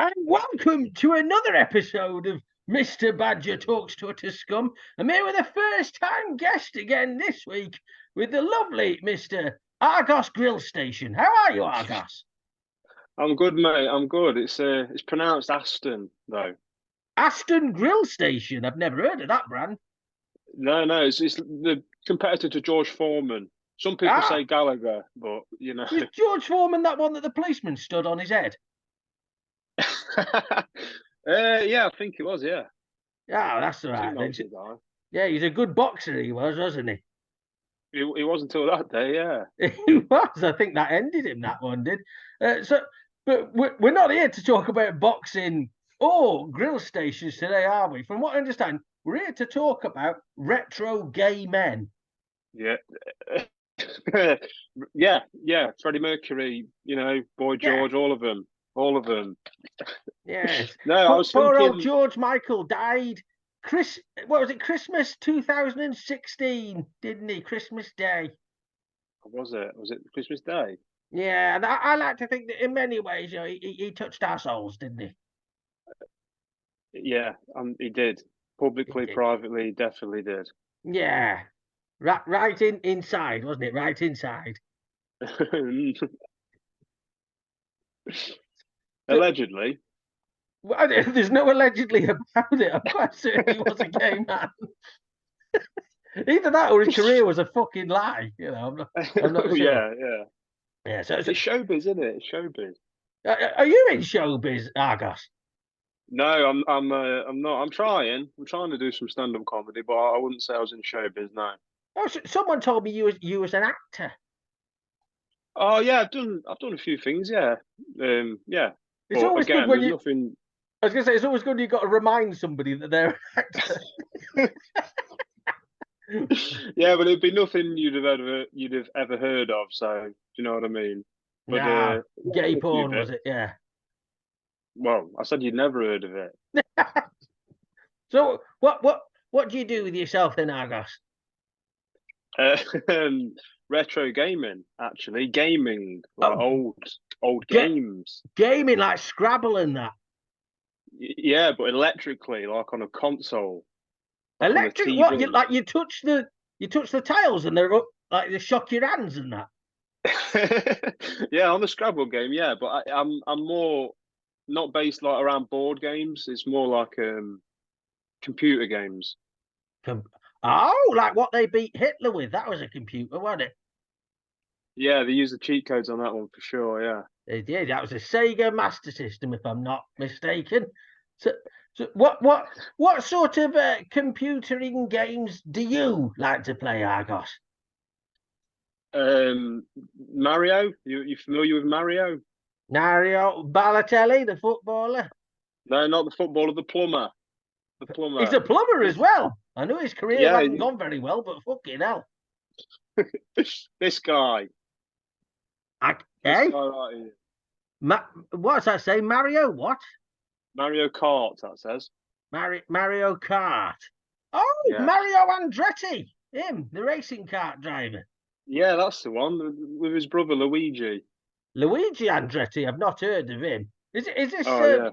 And welcome to another episode of Mr. Badger Talks to Scum. I'm here with a first-time guest again this week with the lovely Mr. Argos Grill Station. How are you, Argos? I'm good, mate. I'm good. It's pronounced Aston though. Aston Grill Station. I've never heard of that brand. No, it's the competitor to George Foreman. Some people Ah, say Gallagher, but was George Foreman that one that the policeman stood on his head? Yeah, I think it was. Yeah, Yeah, that's all two right then. notes ago. Yeah, he's a good boxer, he was, wasn't he? It was until that day. Yeah. He was. I think that ended him, that one did. But we're not here to talk about boxing or grill stations today, are we? From what I understand, we're here to talk about retro gay men. Yeah. Yeah. Freddie Mercury, Boy Yeah, George, all of them. yes. No, I was Poor old thinking, George Michael died. What was it? Christmas 2016, didn't he? Christmas Day. was it? Was it Christmas Day? Yeah, and I like to think that in many ways, he touched our souls, didn't he? Yeah, he did. He Publicly, did. privately, definitely did. Yeah, right inside, wasn't it? Right inside. So, Allegedly. well, there's no allegedly about it. I'm quite certain he was a gay man. Either that or his career was a fucking lie. I'm not sure. Yeah, yeah. Yeah. It's showbiz, isn't it? It's showbiz. Are you in showbiz, Argos? No, I'm not. I'm trying to do some stand-up comedy, but I wouldn't say I was in showbiz. No. Oh, someone told me you was an actor. Oh yeah, I've done a few things. Yeah, yeah. It's But always good again, when there's you. nothing. I was gonna say it's always good when you got to remind somebody that they're an actor. Yeah, but it'd be nothing you'd have ever heard of. So do you know what I mean? But Nah, yeah, I've gay done a few porn was bits. it? Yeah. Well, I said you'd never heard of it. So what do you do with yourself then, Argos? Uh, um, retro gaming, actually, gaming like Oh, old get games. gaming like Scrabble and that. Yeah, but electrically, like on a console, like on the Electric? What you TV. like? You touch the tiles and they're up like they shock your hands and that. Yeah, on the Scrabble game, yeah, but I'm more not based like around board games. It's more like computer games. Com- Oh, like what they beat Hitler with? That was a computer, wasn't it? Yeah, they use the cheat codes on that one for sure. Yeah. They did. That was a Sega Master System, if I'm not mistaken. So, so what sort of computering games do you like to play, Argos? Um, Mario, you familiar with Mario? Mario Balotelli, the footballer. No, not the footballer, the plumber. The He's plumber. a plumber as This, well. I know his career yeah, hasn't gone very well, but fucking hell. this guy. I, This eh? guy right here. What's that say? Mario what? Mario Kart, that says. Mario Kart. Oh, Yeah. Mario Andretti. Him, the racing kart driver. Yeah, that's the one with his brother Luigi. Luigi Andretti. I've not heard of him. Is is this Oh yeah.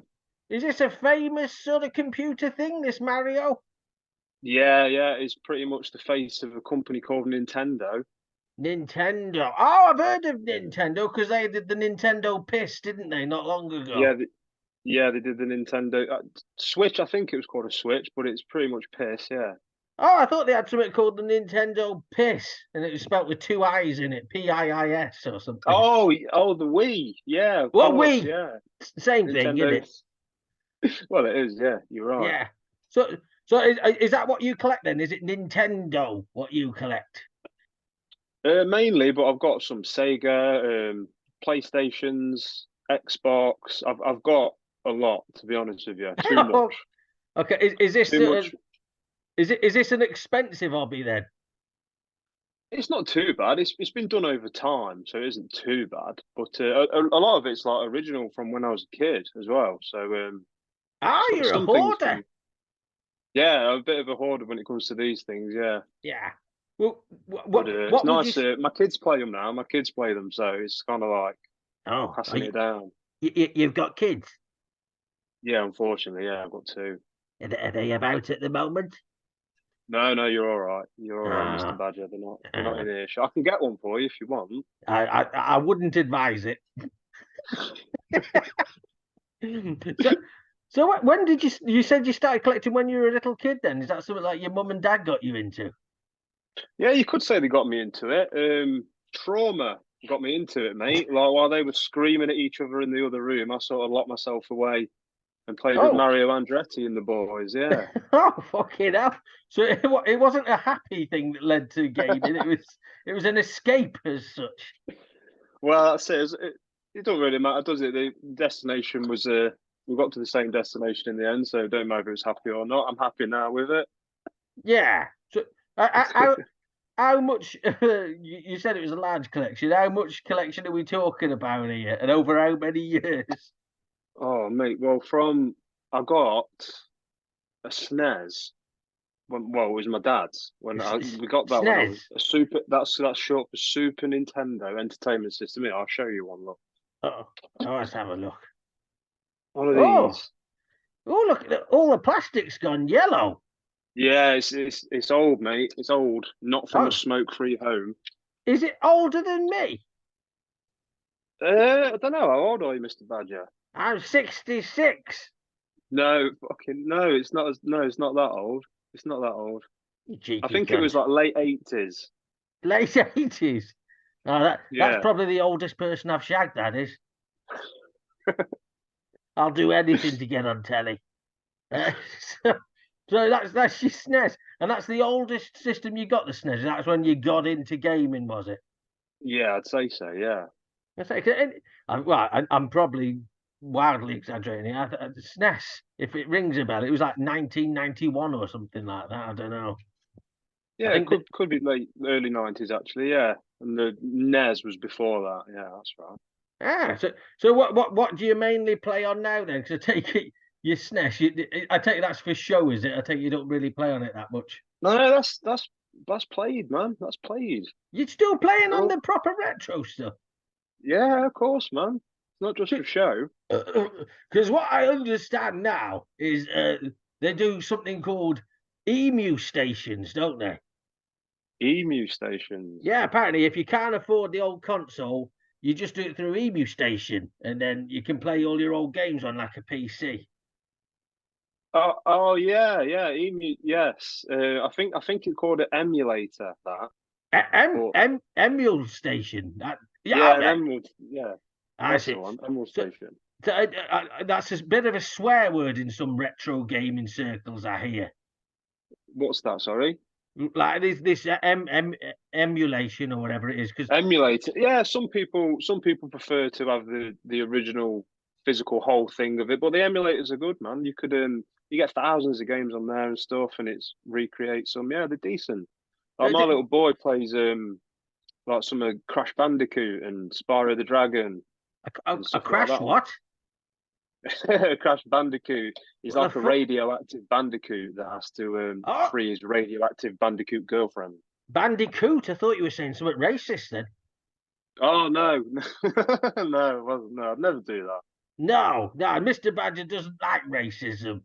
is this a famous sort of computer thing? This Mario? Yeah. He's pretty much the face of a company called Nintendo. Nintendo. Oh, I've heard of Nintendo because they did the Nintendo Piss, didn't they, not long ago? Yeah, they did the Nintendo Switch. I think it was called a Switch, but it's pretty much piss. Yeah. Oh, I thought they had something called the Nintendo Piss, and it was spelt with two I's in it, PIIS or something. Oh, the Wii. Yeah, of Well, course. we Yeah, same thing, isn't Nintendo. it? Well, it is. Yeah, you're right. Yeah. So is that what you collect then? Is it Nintendo what you collect? Mainly, but I've got some Sega, PlayStations, Xbox. I've got a lot, to be honest with you. Too Oh, much. okay. Is this Too much. is this an expensive hobby then? It's not too bad. It's been done over time, so it isn't too bad. But a lot of it's like original from when I was a kid as well. So Ah, you're a some things hoarder. from yeah, I'm a bit of a hoarder when it comes to these things. Yeah, Yeah. Well, but it's what would you? nice. My kids play them now. My kids play them, so it's kind of like Oh, passing it down. you've got kids. Yeah, unfortunately, yeah, I've got two. Are they about at the moment? No, no, you're all right. You're all right, Mr. Uh, Badger. They're not uh, in earshot. I can get one for you if you want. I wouldn't advise it. So, when did you said you started collecting when you were a little kid? Then is that something like your mum and dad got you into? Yeah, you could say they got me into it. Trauma got me into it, mate. Like while they were screaming at each other in the other room, I sort of locked myself away and played with Oh, Mario Andretti and the boys. Yeah. oh, fucking hell! So it wasn't a happy thing that led to gaming. It was an escape as such. Well, that's it. It don't really matter, does it? The destination was we got to the same destination in the end, so it don't matter if it was happy or not. I'm happy now with it. Yeah. So how much? You said it was a large collection. How much collection are we talking about here, and over how many years? Oh, mate. Well, from I got a SNES. Well, it was my dad's we got that when I was SNES. a super. That's short for Super Nintendo Entertainment System. Here, I'll show you one. Look, Oh, let's have a look. one of Oh, these. look! All the plastic's gone yellow. Yeah, it's old, mate. It's old. Not from a Oh, smoke-free home. is it older than me? I don't know. How old are you, Mr. Badger? I'm 66. No, fucking no. It's not. No, it's not that old. It's not that old. You I cheeky think it was cunt. like late 80s. Late 80s. Oh, that's Yeah. probably the oldest person I've shagged, that is. I'll do anything to get on telly. Uh, so, so that's your SNES. And that's the oldest system you got, the SNES. That's when you got into gaming, was it? Yeah, I'd say so. Yeah. I'm probably wildly exaggerating. SNES, if it rings a bell, it was like 1991 or something like that. I don't know. I Yeah, it think that. could be late early 90s actually. Yeah, and the NES was before that. Yeah, that's right. So what do you mainly play on now then? Because I take it your SNES. I take it that's for show, is it? I take it you don't really play on it that much. No, that's played, man. That's played. You're still playing on Oh, the proper retro stuff. yeah, of course, man. It's not just for show. Because what I understand now is they do something called emu stations, don't they? Emu stations. Yeah, apparently if you can't afford the old console, you just do it through emu station, and then you can play all your old games on like a PC. Oh yeah, yeah. Emu. Yes. I think it called it emulator. That, but Emule station. Yeah, yeah, an emerald. Yeah, I that's see. the one. Emerald So, station. that's a bit of a swear word in some retro gaming circles, I hear. What's that? Sorry. Like this emulation or whatever it is, because Emulator. Yeah, some people prefer to have the original physical whole thing of it, but the emulators are good, man. You get thousands of games on there and stuff, and it's recreates some. Yeah, they're decent. Like my little boy plays like some of Crash Bandicoot and Spyro the Dragon and a stuff like crash. that. What? Crash Bandicoot is What the like a fuck? radioactive bandicoot that has to Oh, free his radioactive bandicoot girlfriend. Bandicoot. I thought you were saying something racist then. Oh no, no, it wasn't. No, I'd never do that. No, Mr. Badger doesn't like racism.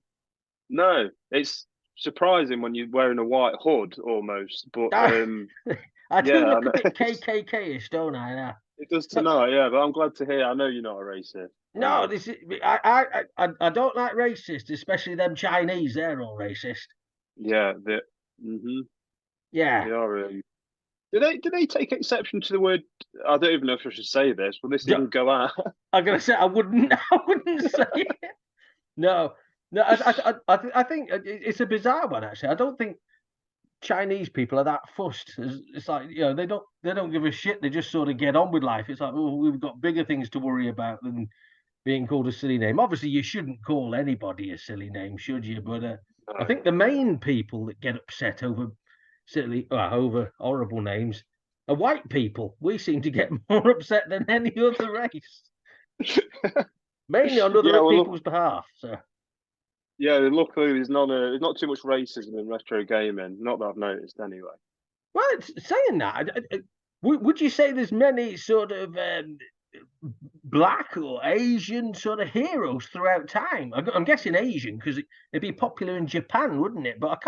No, it's surprising when you're wearing a white hood almost, but I do yeah, I look a know. bit KKK-ish, don't I? Now? It does No, tonight. Yeah, but I'm glad to hear. I know you're not a racist. I no, know. this is I don't like racists, especially them Chinese. They're all racist. Yeah, hmm Yeah. they are really. Do they take exception to the word? I don't even know if I should say this. Will this Do- even go out? I'm gonna say I wouldn't. I wouldn't say it. No, no. I think it's a bizarre one actually. I don't think Chinese people are that fussed. It's like they don't give a shit. They just sort of get on with life. It's like, oh, we've got bigger things to worry about than being called a silly name. Obviously, you shouldn't call anybody a silly name, should you? But I think No, the no. main people that get upset over over horrible names are white people. We seem to get more upset than any other race, mainly on Yeah, other well, people's look, behalf. So, yeah. Luckily, there's not too much racism in retro gaming. Not that I've noticed, anyway. well, it's saying that. Would you say there's many sort of black or Asian sort of heroes throughout time. I'm guessing Asian because it'd be popular in Japan, wouldn't it? But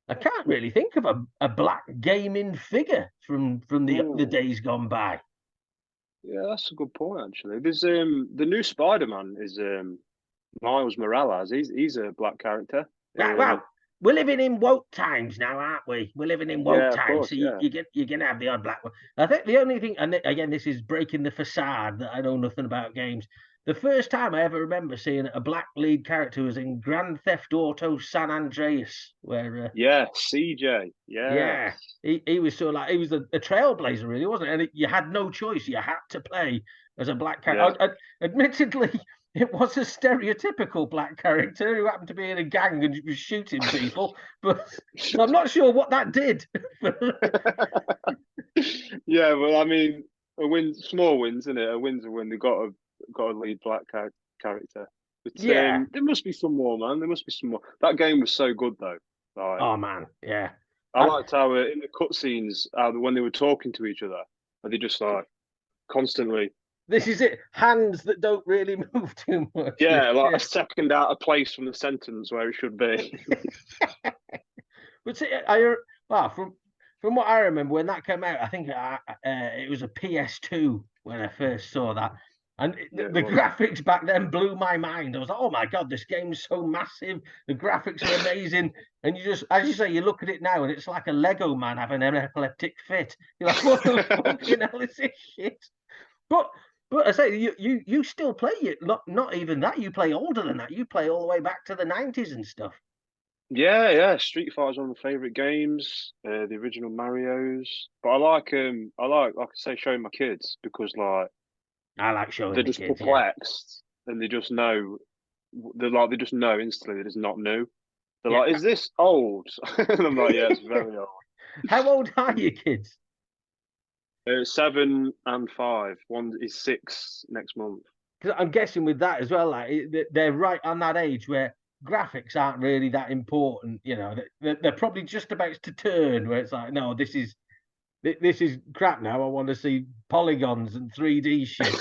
I can't really think of a black gaming figure from the days gone by. Yeah, that's a good point actually. There's the new Spider-Man is Miles Morales. He's a black character. Right, well, we're living in woke times now, aren't we? We're living in woke Yeah, of times, course, so yeah. you're gonna have the odd black one. I think the only thing, and again, this is breaking the facade that I know nothing about games. The first time I ever remember seeing a black lead character was in Grand Theft Auto San Andreas, where Yeah, CJ. yeah, Yes. he was sort of like he was a trailblazer, really, wasn't it? And you had no choice; you had to play as a black Yeah. character. Admittedly, it was a stereotypical black character who happened to be in a gang and was shooting people, but I'm not sure what that did. Yeah, well, I mean, a win, small wins, isn't it? A win's a win. They got a lead black character. But Yeah. there must be some more, man. There must be some more. That game was so good though. Like, Oh man, yeah. I liked how in the cutscenes, when they were talking to each other, they just like constantly, This is it. Hands that don't really move too much. yeah, like Yeah. a second out of place from the sentence where it should be. But see, well, from what I remember when that came out, I think it was a PS2 when I first saw that, and Yeah, the graphics back then blew my mind. I was like, oh my god, this game's so massive. The graphics are amazing, and you just, as you say, you look at it now, and it's like a Lego man having an epileptic fit. You're like, what the fucking hell is this shit? But I say you still play it. Not even that. You play older than that. You play all the way back to the 90s and stuff. yeah. Street Fighter's one of my favorite games. The original Mario's, but like I say, showing my kids because like I like showing they're the just kids. Yeah. perplexed and they just know they just know instantly that it's not new. They're Yeah. like, "Is this old?" And I'm like, "Yeah, it's very old." How old are your kids? 7 and 5. One is 6 next month. Because I'm guessing with that as well, like they're right on that age where graphics aren't really that important. You know, they're probably just about to turn where it's like, no, this is crap now. I want to see polygons and 3D shit.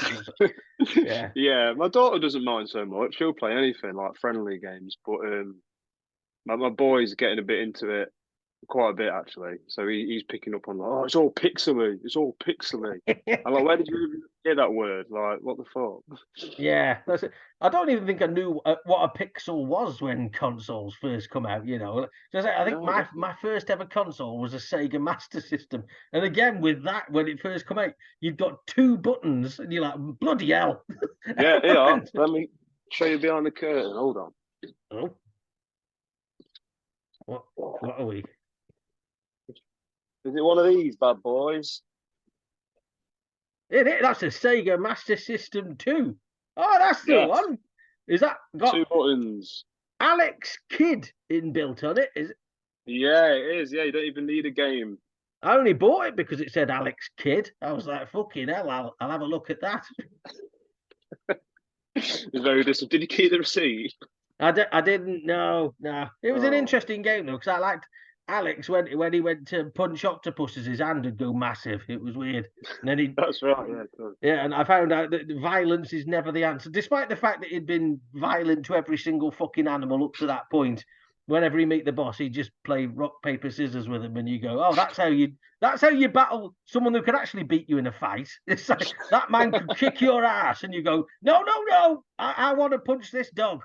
Yeah. Yeah, my daughter doesn't mind so much. She'll play anything like friendly games, but my boy's getting a bit into it, quite a bit actually. So he's picking up on like, oh, it's all pixely. It's all pixely. I'm like, where did you even hear that word? Like, what the fuck? Yeah, that's it. I don't even think I knew what a pixel was when consoles first come out. You know, just I think No, definitely. my first ever console was a Sega Master System, and again with that when it first come out, you've got two buttons, and you're like, bloody hell! Yeah, yeah. Let me show you behind the curtain. Hold on. Oh, what are we? Is it one of these bad boys? That's a Sega Master System 2. Oh, that's the Yes. one. Is that got Two buttons. Alex Kidd inbuilt on it? Is it? Yeah, it is. Yeah, you don't even need a game. I only bought it because it said Alex Kidd. I was like, fucking hell, I'll have a look at that. It's very distant. Did you keep the receipt? I didn't know. No, it was an Oh, interesting game though because I liked Alex when he went to punch octopuses, his hand would go massive. It was weird. And then he, that's right. Yeah, cool. yeah, and I found out that violence is never the answer, despite the fact that he'd been violent to every single fucking animal up to that point. Whenever he meet the boss, he'd just play rock paper scissors with him, and you go, "Oh, that's how you battle someone who could actually beat you in a fight." It's like that man could kick your ass, and you go, "No, no, no! I want to punch this dog."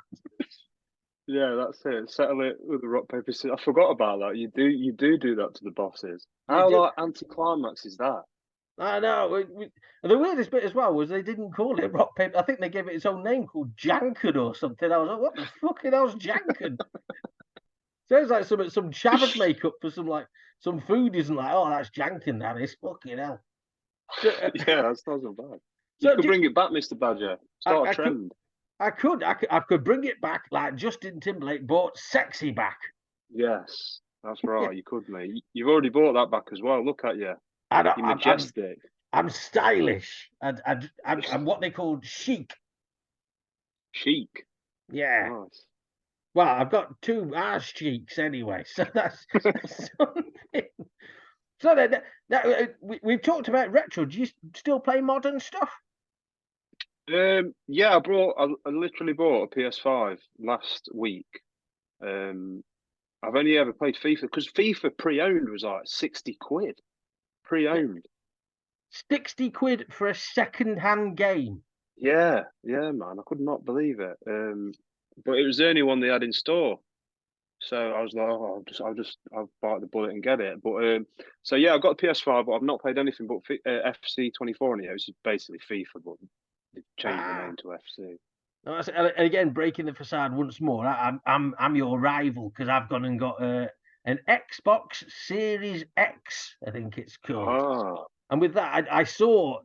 Yeah, that's it. Settle it with the rock paper scissors. I forgot about that. You do that to the bosses. You How do. like anticlimax is that? I know. The weirdest bit as well was they didn't call it rock paper. I think they gave it its own name called Janken or something. I was like, what the fucking hell's Janken? Sounds like some chav makeup for some food isn't like, oh, that's Janken, that is fucking hell. So, Yeah, that's not so bad. You so could bring it back, Mr. Badger. Start a I could trend. I could bring it back like Justin Timberlake bought sexy back. Yes, that's right. You could, mate. You've already bought that back as well. Look at you. I don't, You're majestic. I'm stylish. I'm what they call chic. Chic. Yeah. Nice. Well, I've got two arse cheeks anyway, so that's something. So we've talked about retro. Do you still play modern stuff? Yeah, I literally bought a PS5 last week. Um, I've only ever played FIFA because FIFA pre-owned was like 60 quid. Pre-owned. 60 quid for a second-hand game. Yeah, man. I could not believe it. But it was the only one they had in store. So I was like, oh, I'll bite the bullet and get it. But so yeah, I've got a PS5, but I've not played anything but FC 24 on it. It's basically FIFA, but they've changed the Ah, name to FC. no, and again, breaking the facade once more. I'm your rival because I've gone and got an Xbox Series X, I think it's called. Ah, And with that, I saw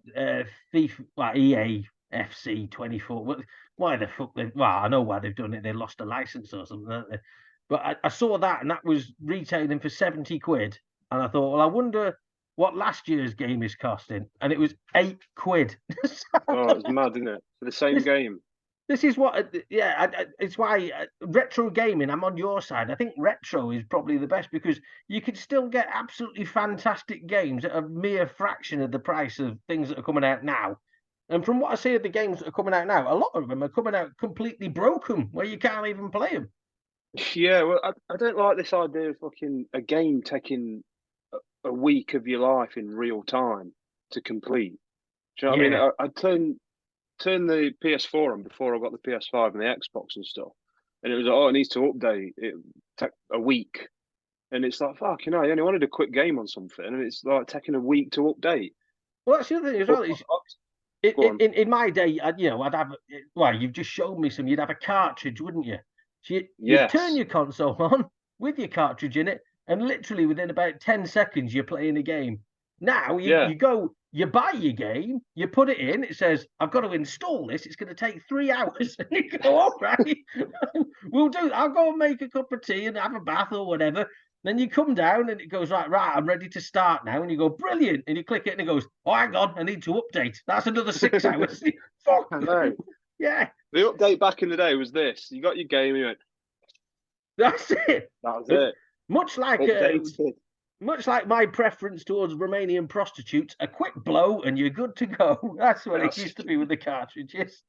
FIFA, like EA FC 24. Why the fuck? Well, I know why they've done it. They lost a license or something, haven't they? But I saw that, and that was retailing for 70 quid. And I thought, well, I wonder what last year's game is costing. And it was 8 quid. oh, it's mad, isn't it? For the same this, game. this is what, yeah, it's why retro gaming, I'm on your side. I think retro is probably the best because you can still get absolutely fantastic games at a mere fraction of the price of things that are coming out now. And from what I see of the games that are coming out now, a lot of them are coming out completely broken where you can't even play them. Yeah, well, I don't like this idea of fucking a game taking a week of your life in real time to complete. Do you know what I Yeah. mean? I turned the PS4 on before I got the PS5 and the Xbox and stuff, and it was like, oh, it needs to update. It take a week, and it's like, fuck, you know, I only wanted a quick game on something, and it's like taking a week to update. Well, that's the other thing as But well. Is go on. in my day, I'd have, well, you've just showed me some, you'd have a cartridge, wouldn't you? So you'd turn Yes. your console on with your cartridge in it, and literally within about 10 seconds, you're playing a game. Now Yeah. you go, you buy your game, you put it in, it says, I've got to install this, it's going to take 3 hours. And you go, all right, we'll do, I'll go and make a cup of tea and have a bath or whatever. Then you come down and it goes, right, I'm ready to start now. And you go, brilliant. And you click it and it goes, oh, hang on, I need to update. That's another 6 hours. Fuck. I know. Yeah, The update back in the day was this: you got your game, and you went, that's it. that was it. Much like Updated. much like my preference towards Romanian prostitutes, a quick blow and you're good to go. That's what it That's used to be with the cartridges.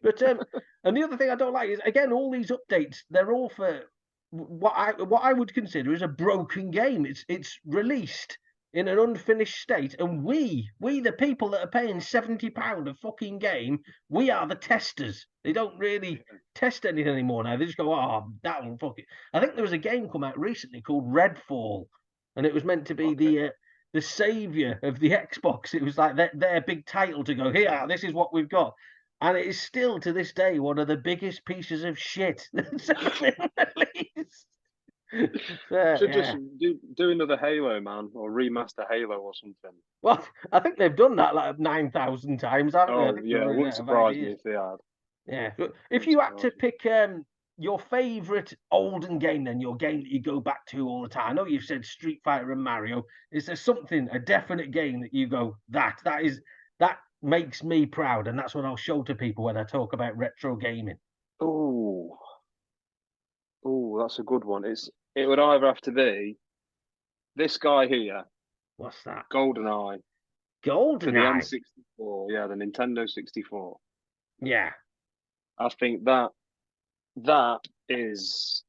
But and the other thing I don't like is again all these updates. They're all for what I would consider is a broken game. It's released in an unfinished state, and we the people that are paying £70 a fucking game, we are the testers. They don't really test anything anymore now. They just go, oh, that one, fuck it. I think there was a game come out recently called Redfall, and it was meant to be okay. the savior of the Xbox. It was like their big title to go, here, this is what we've got. And it is still to this day one of the biggest pieces of shit that's ever been released. Should just Yeah. do another Halo, man, or remaster Halo or something. Well, I think they've done that like 9,000 times, haven't they? I Oh think they're yeah, it running wouldn't out of surprise me ideas. if they had. Yeah. But if Wouldn't you had to surprise me. pick your favourite olden game, then your game that you go back to all the time. I know you've said Street Fighter and Mario. Is there something, a definite game that you go, that makes me proud, and that's what I'll show to people when I talk about retro gaming. Oh, that's a good one. It would either have to be this guy here, What's that? GoldenEye, for the GoldenEye. N64. Yeah, the Nintendo 64. Yeah. I think that is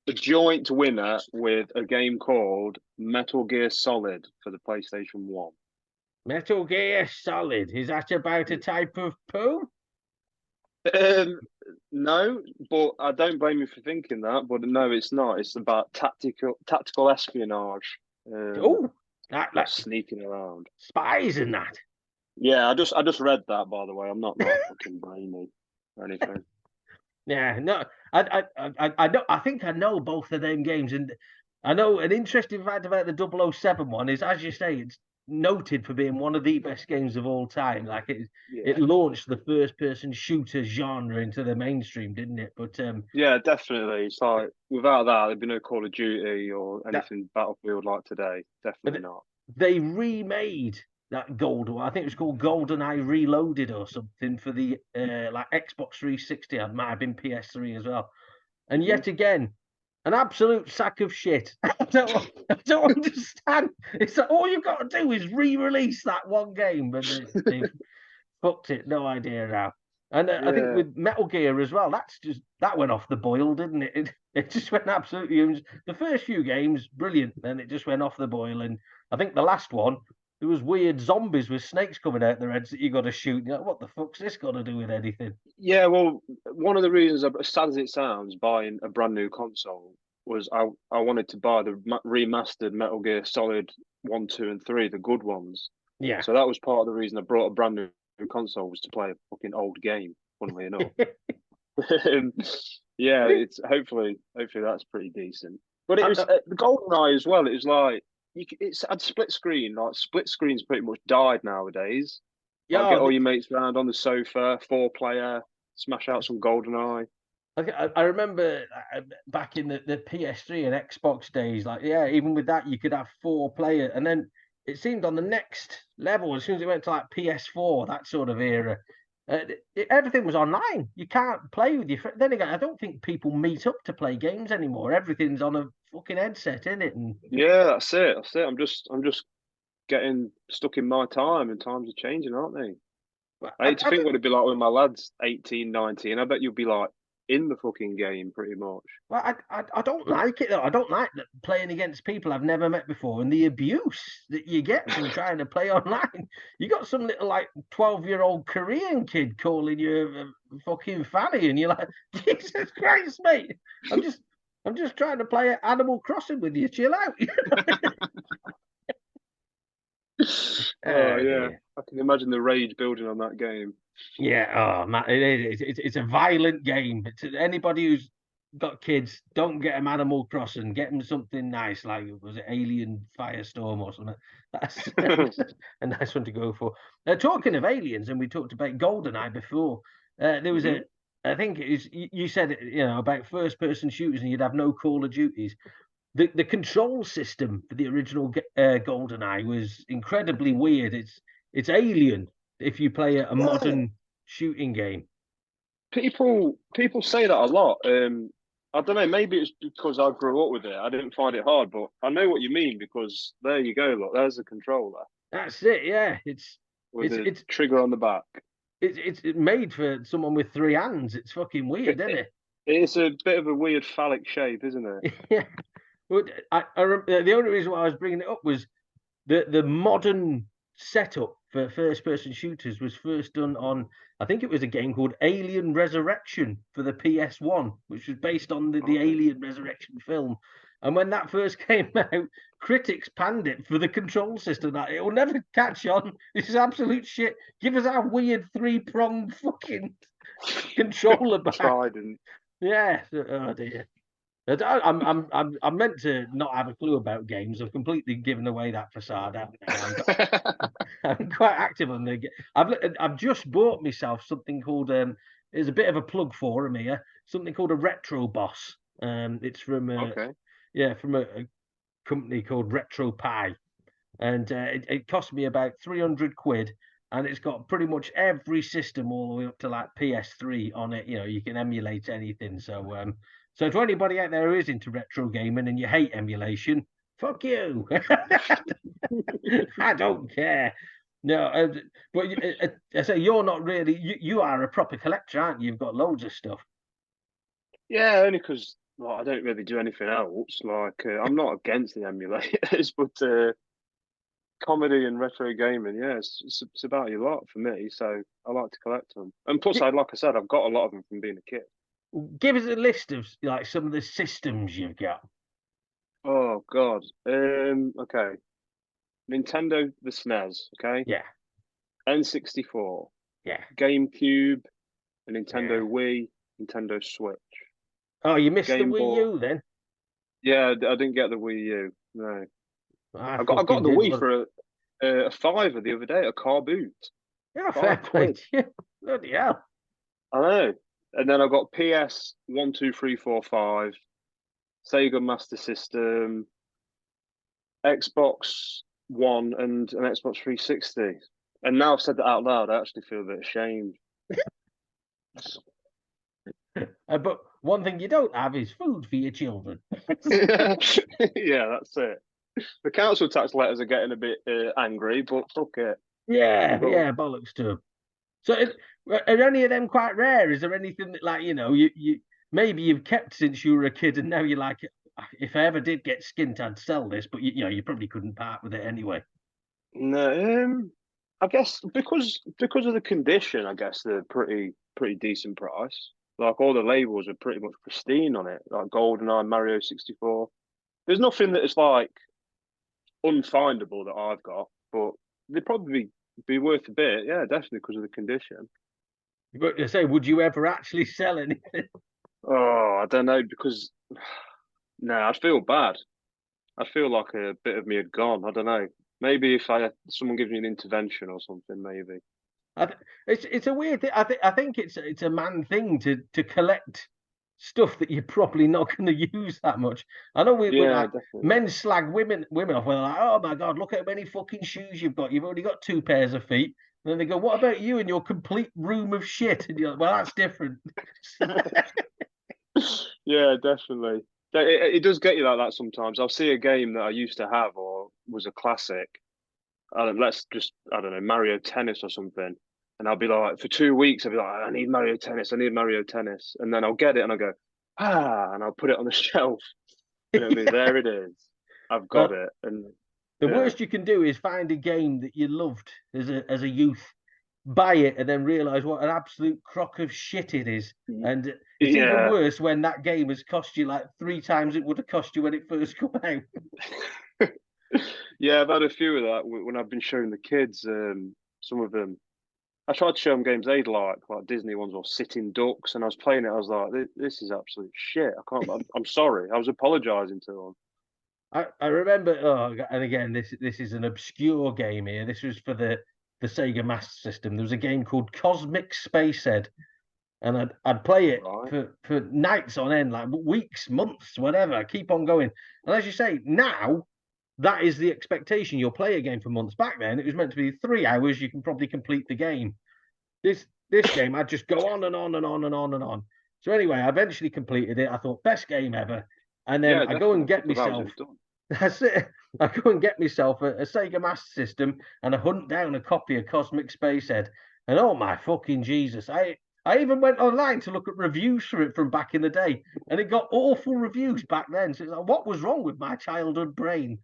a joint winner with a game called Metal Gear Solid for the PlayStation 1. Metal Gear Solid. Is that about a type of poo? Um, no, but I don't blame you for thinking that. But no, it's not. It's about tactical espionage. Oh, that Like like sneaking around. spies and that. Yeah, I just read that by the way. I'm not fucking brainy or anything. Yeah, no, I know. I think I know both of them games, and I know an interesting fact about the 007 one is, as you say, it's noted for being one of the best games of all time. Like it Yeah, launched the first-person shooter genre into the mainstream, didn't it? But yeah, definitely. It's like without that, there'd be no Call of Duty or that anything Battlefield like today. Definitely but not. they remade that gold one. I think it was called GoldenEye Reloaded or something for the like Xbox 360. It might have been PS3 as well. And Hmm. yet again, an absolute sack of shit. I don't understand. It's like all you've got to do is re-release that one game, but they've fucked it. No idea how. And I think Yeah, with Metal Gear as well, that went off the boil, didn't it? It just went absolutely. The first few games, brilliant, then it just went off the boil. And I think the last one, there was weird zombies with snakes coming out their heads that you got to shoot. You're like, what the fuck's this got to do with anything? yeah. Well, one of the reasons, as sad as it sounds, buying a brand new console was I wanted to buy the remastered Metal Gear Solid 1, 2, and 3, the good ones. Yeah. So that was part of the reason I brought a brand new console, was to play a fucking old game. Funnily enough, Um, yeah, it's hopefully that's pretty decent. But it was the GoldenEye as well. It was like it's had split screen. Like split screen's pretty much died nowadays. Like get Yeah, all your mates around on the sofa, 4 player, smash out some GoldenEye. I remember back in the PS3 and Xbox days, like, yeah, even with that, you could have 4 player. And then it seemed on the next level, as soon as it went to like PS4, that sort of era, everything was online. You can't play with your friend. Then again, I don't think people meet up to play games anymore. Everything's on a fucking headset, isn't it? And Yeah, that's it. That's it. I'm just getting stuck in my time, and times are changing, aren't they? I hate to I think don't, what it'd be like when my lad's 18, 19. I bet you'll be like in the fucking game pretty much. well, I don't like it though. I don't like playing against people I've never met before and the abuse that you get from trying to play online. You got some little like 12-year-old Korean kid calling you a fucking fanny, and you're like, Jesus Christ, mate! I'm just I'm just trying to play Animal Crossing with you. Chill out. Oh Oh yeah, dear. I can imagine the rage building on that game. Yeah, oh man, it is. It's a violent game. It's anybody who's got kids, don't get them Animal Crossing. Get them something nice, like was it Alien Firestorm or something. That's a nice one to go for. Talking of aliens, and we talked about GoldenEye before. There was hmm I think it is. You said about first-person shooters, and you'd have no Call of Duties. The control system for the original GoldenEye was incredibly weird. It's alien if you play a Yeah, modern shooting game. people say that a lot. I don't know. Maybe it's because I grew up with it. I didn't find it hard, but I know what you mean because there you go. Look, there's a controller That's it. Yeah, with it's a it's trigger on the back. it's made for someone with 3 hands. It's fucking weird, It, isn't it, it? it's a bit of a weird phallic shape, isn't it? Yeah. But the only reason why I was bringing it up was the modern setup for first person shooters was first done on, I think it was a game called Alien Resurrection for the PS1, which was based on the Okay. Alien Resurrection film. And when that first came out, critics panned it for the control system. That it will never catch on. This is absolute shit. Give us our weird 3-pronged fucking controller back. Trident. Yeah. Oh dear. I'm meant to not have a clue about games. I've completely given away that facade. I'm quite active on the. I've just bought myself something called There's a bit of a plug for him here. Something called a Retro Boss. It's from Okay. from a company called Retro Pie, and it cost me about 300 quid. And it's got pretty much every system all the way up to like PS3 on it. You can emulate anything. So to anybody out there who is into retro gaming and you hate emulation, fuck you. I don't care. No, but I say you're not really. You are a proper collector, aren't you? You've got loads of stuff. Yeah, only because I don't really do anything else. Like I'm not against the emulators, but comedy and retro gaming, yeah, it's about a lot for me. So I like to collect them, and plus, Gi- like I said, I've got a lot of them from being a kid. Give us a list of like some of the systems you've got. Oh God. Okay. Nintendo, the SNES. Okay. Yeah, N64, yeah, GameCube, a yeah. Nintendo Wii, Nintendo Switch, Oh, you missed the Game Wii Boy. U then? Yeah, I didn't get the Wii U. No, I I got fucking the did. Wii Well, for a fiver the other day, a car boot, yeah, fair five play quid. to you. Bloody hell. I know. And then I got PS 1, 2, 3, 4, 5, Sega Master System, Xbox One, and an Xbox 360. And now I've said that out loud, I actually feel a bit ashamed. But one thing you don't have is food for your children. Yeah, that's it. The council tax letters are getting a bit angry, but fuck it. Yeah, We've got yeah, bollocks to 'em. So, are any of them quite rare? Is there anything that, like, you maybe you've kept since you were a kid, and now you're like, if I ever did get skint, I'd sell this, but you probably couldn't part with it anyway. No, I guess because of the condition, I guess they're pretty decent price. Like all the labels are pretty much pristine on it, like GoldenEye, Mario 64. There's nothing that is like unfindable that I've got, but they'd probably be worth a bit. Yeah, definitely because of the condition. But I say, would you ever actually sell anything? Oh, I don't know because no, I'd feel bad. I feel like a bit of me had gone. I don't know. Maybe if someone gives me an intervention or something, maybe. It's a weird thing. I think it's a man thing to collect stuff that you're probably not going to use that much. I know we Yeah, like definitely. men slag women off. We're like, oh my god, look how many fucking shoes you've got. You've only got 2 pairs of feet. And then they go, what about you and your complete room of shit? And you're like, well, that's different. Yeah, definitely. It does get you like that sometimes. I'll see a game that I used to have or was a classic. Let's just, I don't know, Mario Tennis or something. And I'll be like, for 2 weeks, I'll be like, I need Mario Tennis. I need Mario Tennis. And then I'll get it and I'll go, and I'll put it on the shelf. And it'll be, there it is. I've got Well, it. And the yeah. worst you can do is find a game that you loved as a youth, buy it, and then realize what an absolute crock of shit it is. And it's even Yeah. worse when that game has cost you like 3 times it would have cost you when it first came out. Yeah, I've had a few of that when I've been showing the kids. Some of them, I tried to show them games they'd like Disney ones or Sitting Ducks, and I was playing it. I was like, "This is absolute shit. I can't. I'm sorry. I was apologising to them." I remember, oh, and again, this is an obscure game here. This was for the Sega Master System. There was a game called Cosmic Space Ed, and I'd play it Right? for nights on end, like weeks, months, whatever, keep on going. And as you say, now that is the expectation. You'll play a game for months. Back then, it was meant to be 3 hours. You can probably complete the game. This game, I'd just go on and on and on and on and on. So anyway, I eventually completed it. I thought best game ever, and then Yeah, I go definitely. and A get couple of hours, it myself. was done. That's it. I go and get myself a Sega Master System and I hunt down a copy of Cosmic Space Ed. And oh my fucking Jesus, I even went online to look at reviews for it from back in the day, and it got awful reviews back then. So it's like, what was wrong with my childhood brain?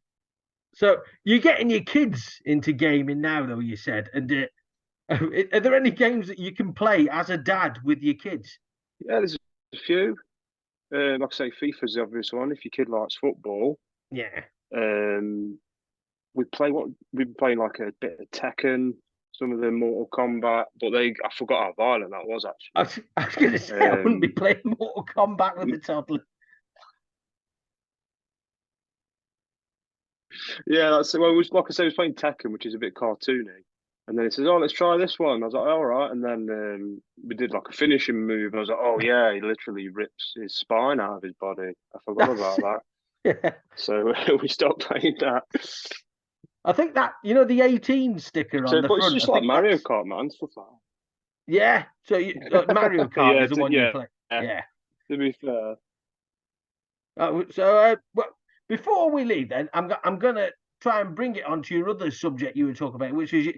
So you're getting your kids into gaming now, though, you said. And are there any games that you can play as a dad with your kids? Yeah, there's a few. Like I say, FIFA's the obvious one. If your kid likes football, Yeah. um, we've been playing like a bit of Tekken, some of the Mortal Kombat, but I forgot how violent that was actually. I was going to say, I wouldn't be Um, playing Mortal Kombat with a toddler. yeah, that's well. It was like I said, it was playing Tekken, which is a bit cartoony. And then he says, "Oh, let's try this one." I was like, "All right." And then we did like a finishing move. And I was like, "Oh yeah!" He literally rips his spine out of his body. I forgot That's about that. yeah. So we stopped playing that. I think that the 18 sticker on So, the but it's front. I just like think Mario that's Kart, man. Stuff like yeah. So Mario that. Kart is the one you Yeah. play. To Yeah. be fair, So well, before we leave, then I'm gonna try and bring it on to your other subject you were talking about, which is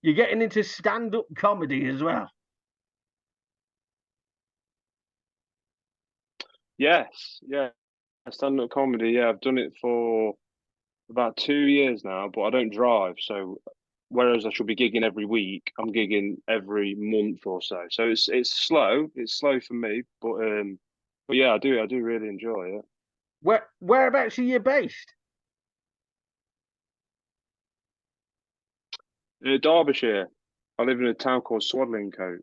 you're getting into stand-up comedy as well. yes, yeah. Stand-up comedy. Yeah, I've done it for about 2 years now, but I don't drive. So whereas I should be gigging every week, I'm gigging every month or so. So it's slow. It's slow for me, but yeah, I do really enjoy it. Whereabouts are you based? Derbyshire. I live in a town called Swadlincote.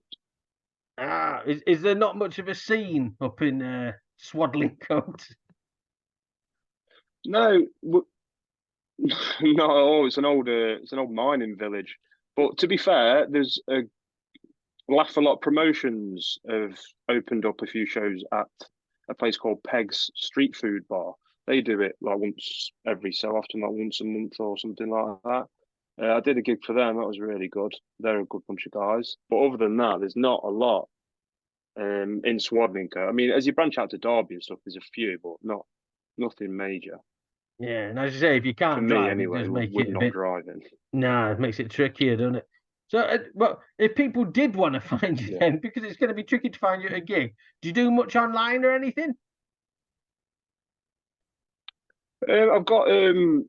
Is there not much of a scene up in Swaddling Coat? No, not at all. It's an old mining village. But to be fair, there's a Laugh a Lot Promotions have opened up a few shows at a place called Peg's Street Food Bar. They do it like once every so often, like once a month or something like that. I did a gig for them. That was really good. They're a good bunch of guys. But other than that, there's not a lot in Swadlincote. I mean, as you branch out to Derby and stuff, there's a few, but nothing major Yeah, and as you say, if you for can't me drive, it anyway. does make With it a not bit. driving. Nah, it makes it trickier, doesn't it? So, well, if people did want to find you Yeah. then, because it's going to be tricky to find you at a gig, do you do much online or anything? I've got a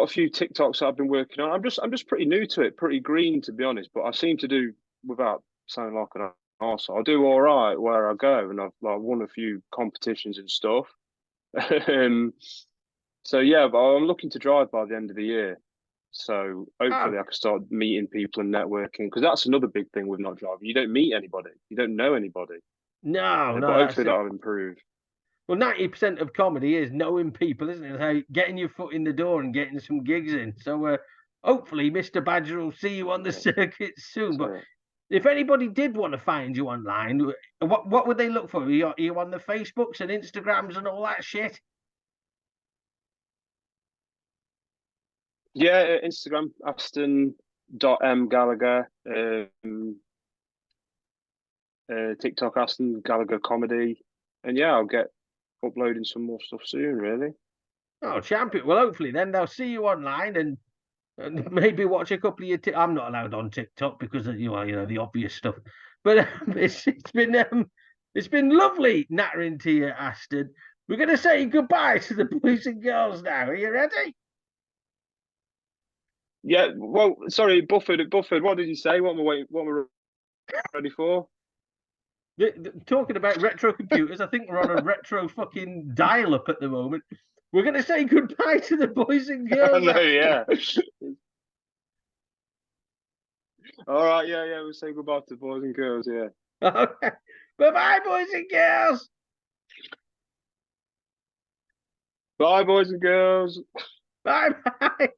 few TikToks that I've been working on. I'm just pretty new to it, pretty green to be honest. But I seem to do without sounding like an arsehole. I do all right where I go, and I've like won a few competitions and stuff. um, so yeah, but I'm looking to drive by the end of the year. So Oh, hopefully I can start meeting people and networking because that's another big thing with not driving. You don't meet anybody, you don't know anybody. no, But no, hopefully that's it. that'll improve. Well, 90% of comedy is knowing people, isn't it? So getting your foot in the door and getting some gigs in. So hopefully Mr. Badger will see you on the Yeah. circuit soon. But So if anybody did want to find you online, what would they look for? Are you on the Facebooks and Instagrams and all that shit? yeah, Instagram Aston.m Gallagher, TikTok Aston Gallagher comedy, and yeah, I'll get uploading some more stuff soon. Really. Oh, champion. Well, hopefully then they'll see you online and maybe watch a couple of your. I'm not allowed on TikTok because of the obvious stuff. But it's been lovely nattering to you, Aston. We're going to say goodbye to the boys and girls now. Are you ready? Yeah. Well, sorry, Bufford. Bufford. What did you say? What am I waiting? What am I ready for? Talking about retro computers, I think we're on a retro fucking dial up at the moment. We're going to say goodbye to the boys and I girls, know. Aston. Yeah. All right. Yeah. Yeah. We'll say goodbye to the boys and girls. Yeah. Okay. Bye bye, boys and girls. Bye, boys and girls. Bye bye.